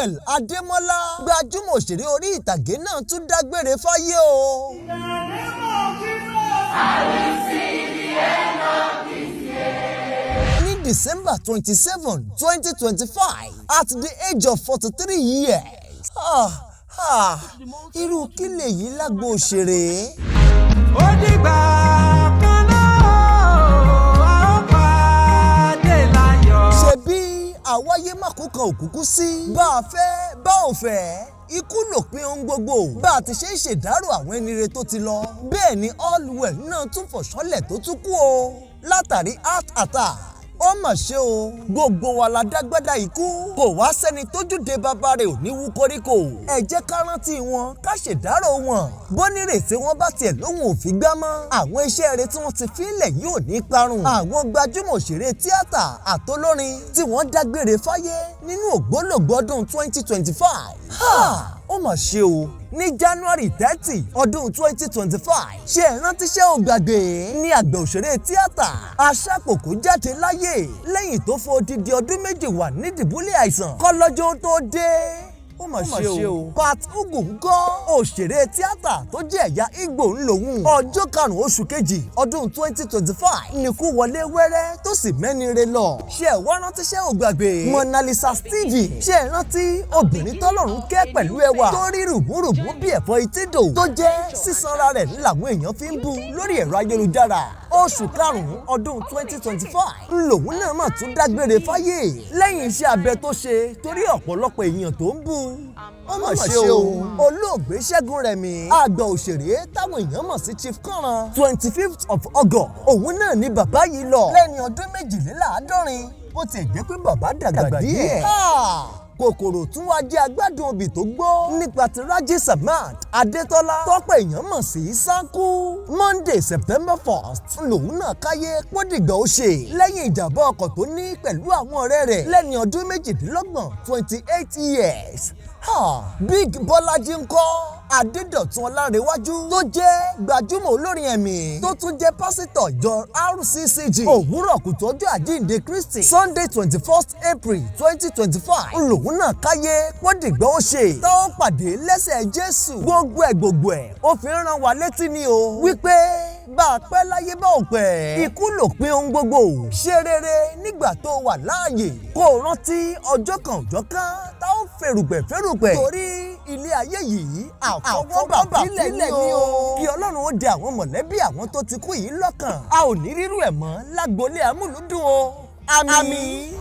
Samuel Adémọ́lá gbajúmọ̀ òṣèré orí ìtàgé náà tún dágbére fáyé o. Ní December 27, 2025 at the age of 43 years. Irú kí lèyí lágbo òṣèré? Ó dìgbà kan náà a ó pàdé láyọ̀. Ṣebí àwáyé mákú kan òkúkú sí. Bá a fẹ́ bá ò fẹ́ ikú lòpin ohun gbogbo. Bá a ti ṣe ń ṣèdárò àwọn ẹnire tó ti lọ. Bẹ́ẹ̀ ni Allwell náà tún fọ̀ṣọ́lẹ̀ tó tún kú o látàrí heart attack. Ó mà ṣe o, gbogbo wa la dágbádá ikú. Kò wá sẹ́ni tójúde bàbá rẹ̀ ò ní wú koríko. Ẹ jẹ́ ká rántí wọn, ká ṣèdárò wọn. Bónírètí wọn bá tiẹ̀ lóhùn òfin gbá mọ́. Àwọn iṣẹ́ rere tí wọ́n ti fílẹ̀ yóò ní parun. Àwọn gbajúmọ̀ òṣèré tíátà àtolórin tí wọ́n dágbére fáyé nínú ògbólógbòó ọdún 2025. Ó mà ṣe o, ní January 30 ọdún 2025 ṣe ìrántíṣẹ́ ò gbàgbé ní àgbà òṣèré tíátà Aṣàpòkò jáde láyé lẹ́yìn tó fò odidi ọdún méjì wà ní dìbúlẹ̀ àìsàn kọ́lọ́jọ́ tó dé. Ó mà ṣe o. Pat Ugwu ńkọ́ òṣèré tíátà tó jẹ́ ẹ̀yà Ìgbò ńlòun. Ọjọ́ karùn-ún oṣù kejì ọdún 2025 nìkú wọlé wẹ́rẹ́ tó sì mẹ́nire lọ. Ṣé ẹ wá rántí ṣé ò gbàgbé? Mona Lisa Stevie ṣé ẹ rántí obìnrin tọ́lọ́run kẹ́ pẹ̀lú ẹwà tó rí rùbúrùbú bí ẹ̀fọ́ etídò tó jẹ́ sísanra rẹ̀ làwọn èèyàn fi ń bú lórí ẹ̀rọ ayélujára. Oṣù karùn-ún ọdún 2025 ńlòun náà mà tún dágbére fáyé lẹ́yìn iṣẹ́ abẹ tó ṣe torí ọ̀pọ̀lọpọ̀ èèyàn tó ń bú. Ó mà ṣe o. Olóògbé Ṣẹ́gun Rẹ̀mí àgbà òṣèré táwọn èèyàn mọ̀ sí Chief Kànràn 25th of August òun náà ni bàbá yìí lọ lẹ́ni ọdún 72 bó tiẹ̀ jẹ́ pé bàbá dàgbà díẹ̀. Kòkòrò tún wá jẹ́ agbádùn obì tó gbó nípa ti Rájí Samad Adétọ́lá tọ́pọ̀ èèyàn mọ̀ sí Sánkú. Monday September 1st lòun náà káyé pódìgbà ó ṣe lẹ́yìn ìjàmbá ọkọ̀ tó ní pẹ̀lú àwọn ọ̀rẹ́ rẹ̀ lẹ́ni ọdún 28 28 years. Big Bọ́lájí ńkọ́ Adédọ̀tun Ọlárewájú tó jẹ́ gbajúmọ̀ olórin ẹ̀mí tó tún jẹ́ pásítọ̀ ìjọ RCCG òwúrọ̀ kùtù ọjọ́ àjíǹde Kristi Sunday 21st April 2025 lòun náà káyé pódìgbà ó ṣe tó pàdé lẹ́sẹ̀ Jésù. Gbogbo ẹ̀ ó fi ń rán wa létí ni o wípé bá a pẹ́ láyé bá ò pẹ́ ikú lòpin ohun gbogbo. Ṣe rere nígbà tó wà láàyè kó rántí ọjọ́ kan tá ó fèrùpẹ̀ torí ilé ayé yìí àfọwọ́bà sílẹ̀ ni o. Kí Ọlọ́run ó dẹ àwọn mọ̀lẹ́bí àwọn tó ti kú yìí lọ́kàn. A ò ní rírú ẹ̀ mọ́ lágboolé amúlùúdùn o. Àmín.